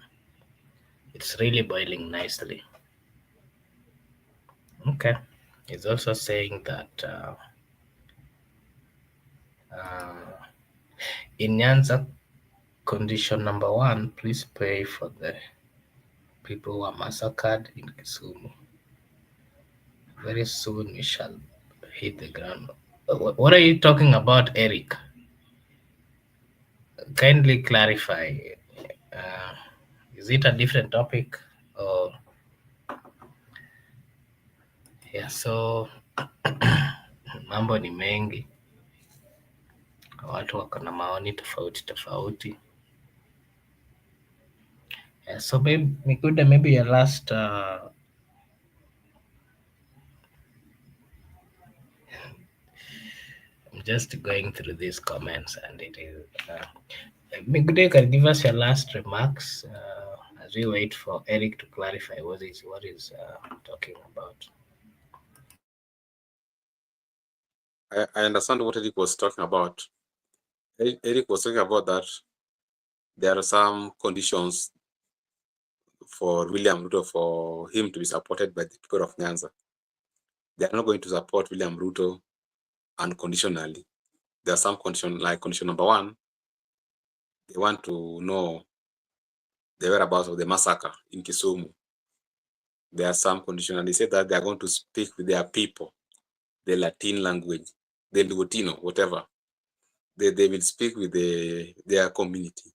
It's really boiling nicely. Okay. He's also saying that in Nyanza, condition number 1, please pay for the people who are massacred in Kisumu. Very soon we shall hit the ground. What are you talking about, Eric? Kindly clarify. Is it a different topic? Or yeah, so mambo ni mengi, watu wako na maoni tofauti tofauti. Yeah, so maybe your last I'm just going through these comments and it is Migude, can give us your last remarks as we wait for Eric to clarify what is talking about. I understand what Eric was talking about. Eric was talking about that there are some conditions for William Ruto for him to be supported by the people of Nyanza. They are not going to support William Ruto unconditionally. There are some conditions, like condition number 1, they want to know the whereabouts of the massacre in Kisumu. There are some conditions, and they say that they are going to speak with their people, the Latin language, the Lugutino, whatever. They will speak with their community.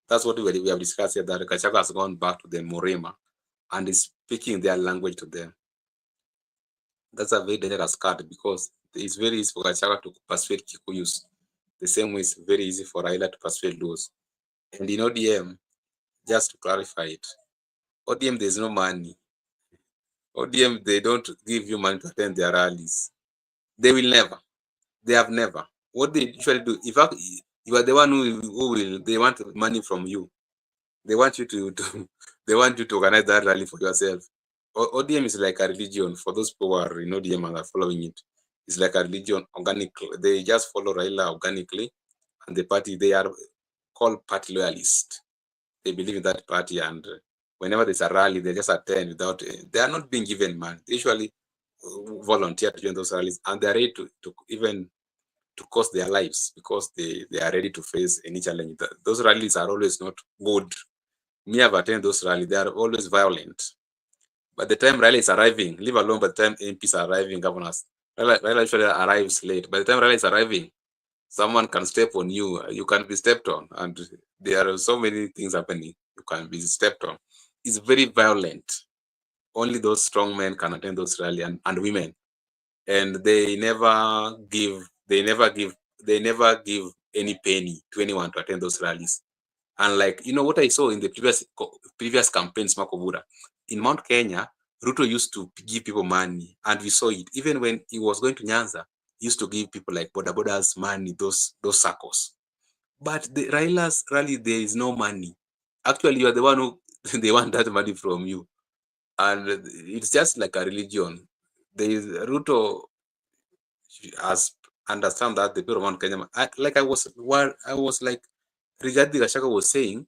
That's what we have discussed here, that Gachagua has gone back to the Morema and is speaking their language to them. That's a very dangerous card because it's very easy for Gachagua to persuade Kikuyus. The same way it's very easy for Raila to persuade those. And in ODM, just to clarify it, ODM, there's no money. ODM, they don't give you money to attend their rallies. They will never. They have never. What they usually do, if you are the one who will, they want money from you. They want you to they want you to organize that rally for yourself. ODM is like a religion for those people who are in ODM and are following it. It's like a religion, organic. They just follow Raila organically, and the party, they are called party loyalists. They believe in that party, and whenever there's a rally, they just attend without. They are not being given money. They usually volunteer to join those rallies, and they are ready to even to cost their lives because they are ready to face any challenge. Those rallies are always not good. Me, I've attended those rallies. They are always violent. By the time rally is arriving, leave alone by the time MPs are arriving, governors, rally usually arrives late. By the time rally is arriving, someone can step on you. You can be stepped on, and there are so many things happening. You can be stepped on. It's very violent. Only those strong men can attend those rally, and women, and they never give any penny to anyone to attend those rallies. And like, what I saw in the previous campaigns, Makobura, in Mount Kenya, Ruto used to give people money, and we saw it even when he was going to Nyanza. He used to give people like boda bodas money, those circles. But the Raila's rally, there is no money. Actually, you are the one who they want that money from you, and it's just like a religion. There is Ruto has understand that the people of Mount Kenya, I was like, regarding Gachagua was saying,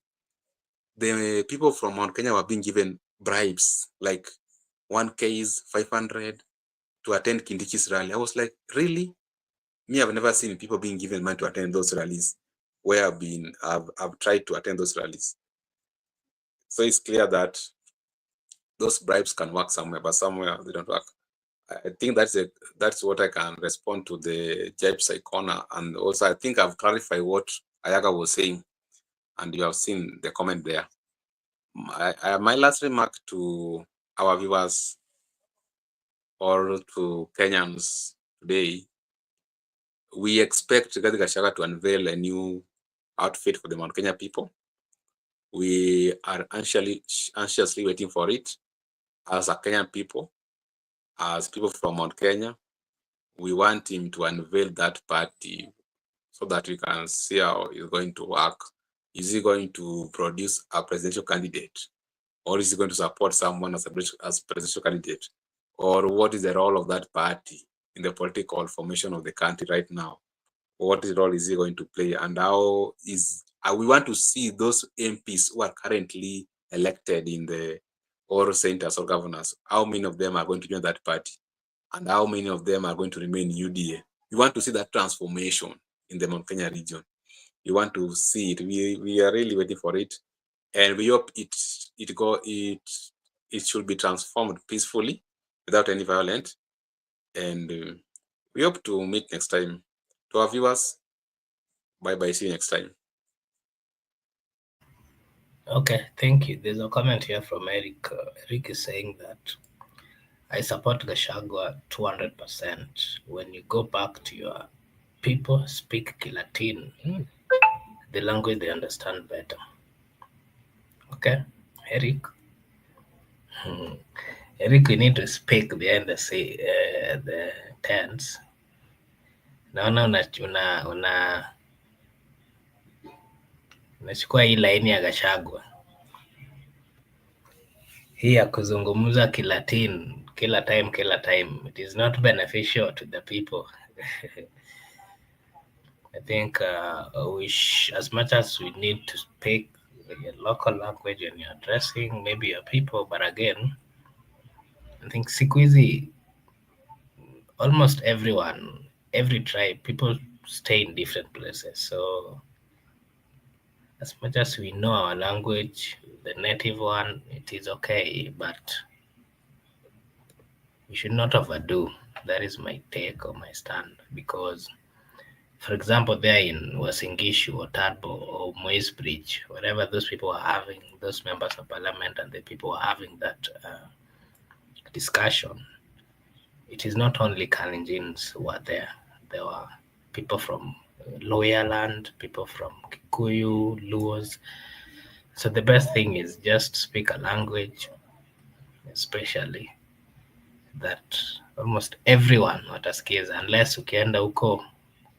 the people from Mount Kenya were being given bribes, like 1Ks, 500 to attend Kindiki's rally. I was like, really? Me, I've never seen people being given money to attend those rallies where I've tried to attend those rallies. So it's clear that those bribes can work somewhere, but somewhere they don't work. I think that's what I can respond to the Jibes corner. And also, I think I've clarified what Ayaga was saying, and you have seen the comment there. My last remark to our viewers or to Kenyans today, we expect Rigathi Gachagua to unveil a new outfit for the Mount Kenya people. We are anxiously waiting for it. As a Kenyan people, as people from Mount Kenya, we want him to unveil that party so that we can see how it's going to work. Is he going to produce a presidential candidate, or is he going to support someone as presidential candidate? Or what is the role of that party in the political formation of the country right now? What role is he going to play? And how we want to see those MPs who are currently elected in the or senators or governors, how many of them are going to join that party? And how many of them are going to remain UDA? We want to see that transformation in the Mount Kenya region. We want to see it. We are really waiting for it, and we hope it should be transformed peacefully without any violence. And we hope to meet next time. To our viewers, bye bye. See you next time. Okay, thank you. There's a comment here from Eric. Eric is saying that I support Gachagua 200%. When you go back to your people, speak Kilatin, the language they understand better. Okay, Eric. Eric, we need to speak behind the tents. Naona unachukua hii laini ya Gachagua hii ya kuzungumza Kilatin kila time. It is not beneficial to the people. I think as much as we need to speak your local language when you're addressing maybe your people, but again, I think siku hizi almost every tribe, people stay in different places. So as much as we know our language, the native one, it is okay, but we should not overdo. That is my take or my stand, because for example, there in Wasingishu or Tadbo or Moise Bridge, wherever those people are having, those members of parliament and the people are having that discussion, it is not only Kalenjins who are there. There were people from Lower Land, people from Kikuyu, Luos. So the best thing is just speak a language, especially that almost everyone watasikiza, unless ukienda huko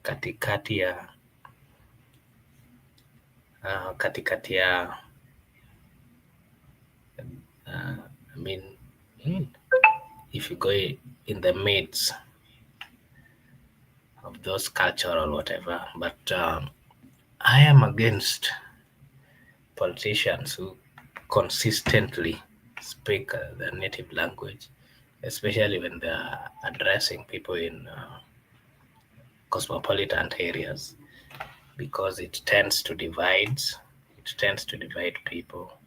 katikati ya I mean, if you go in the mids, those culture or whatever. But I am against politicians who consistently speak their native language, especially when they are addressing people in cosmopolitan areas, because it tends to divide people.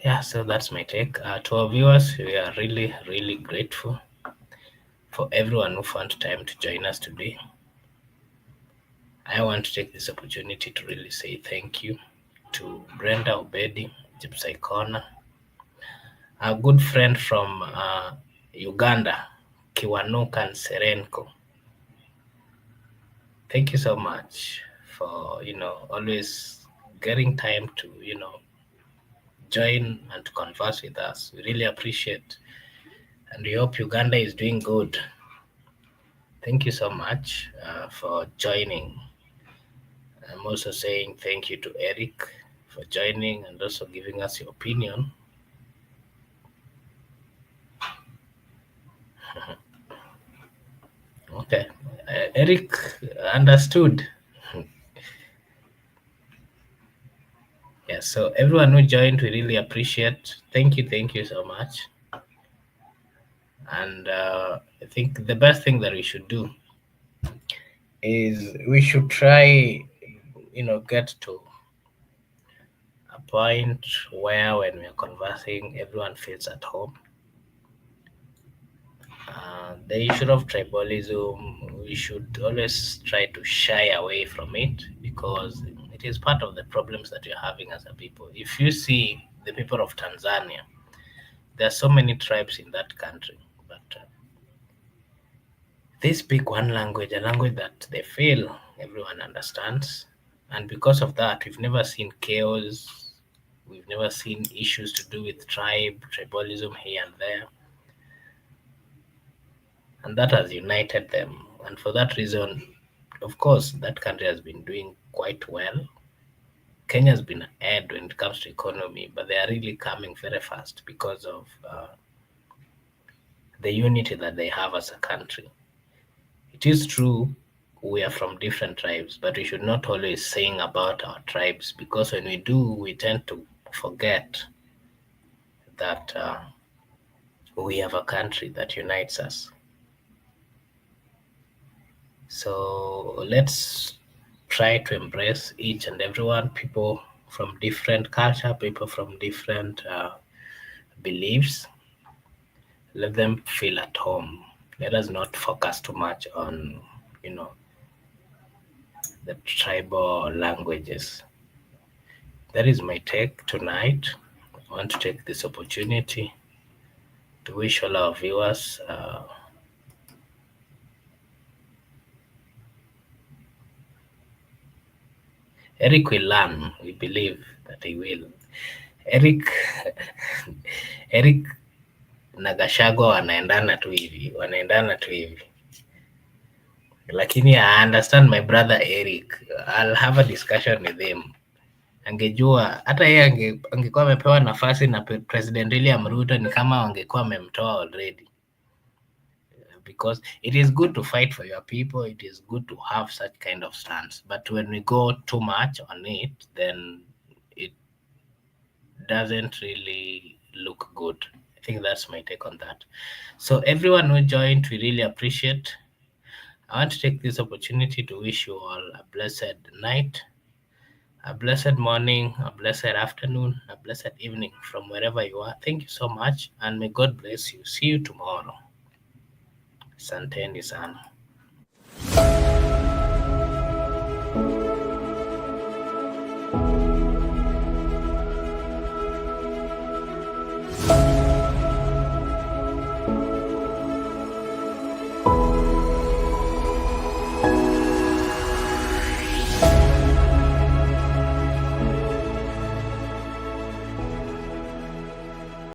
Yeah, so that's my take. To our viewers, we are really, really grateful for everyone who found time to join us today. I want to take this opportunity to really say thank you to Brenda Obedi, Gypsy Corner, a good friend from Uganda, Kiwanuka Serenko. Thank you so much for always getting time to join and to converse with us. We really appreciate, and we hope Uganda is doing good. Thank you so much for joining. I'm also saying thank you to Eric for joining and also giving us your opinion. Okay, Eric understood. Yes, so everyone who joined, we really appreciate. Thank you so much. And I think the best thing that we should do is we should try, get to a point where when we are conversing, everyone feels at home. The issue of tribalism, we should always try to shy away from it because it is part of the problems that we're having as a people. If you see the people of Tanzania, there are so many tribes in that country, but they speak one language, a language that they feel everyone understands. And because of that, we've never seen chaos, we've never seen issues to do with tribalism here and there. And that has united them. And for that reason, of course, that country has been doing quite well. Kenya's been ahead when it comes to economy, but they are really coming very fast because of the unity that they have as a country. It is true we are from different tribes, but we should not always sing about our tribes because when we do, we tend to forget that we have a country that unites us. So let's try to embrace each and everyone, people from different culture, people from different beliefs. Let them feel at home. Let us not focus too much on, you know, the tribal languages. That is my take tonight. I want to take this opportunity to wish all our viewers Eric will learn. We believe that he will. Eric Eric na Gachagua wanaendana tu hivi, lakini I understand my brother Eric. I'll have a discussion with him. Angejua hata yeye angekuwa amepewa nafasi na President William Ruto, ni kama wangekuwa wamemtoa already, because it is good to fight for your people, it is good to have such kind of stance, but when we go too much on it, then it doesn't really look good. I think that's my take on that. So everyone who joined, we really appreciate. I want to take this opportunity to wish you all a blessed night, a blessed morning, a blessed afternoon, a blessed evening from wherever you are. Thank you so much, and may God bless you. See you tomorrow. Santeni sana.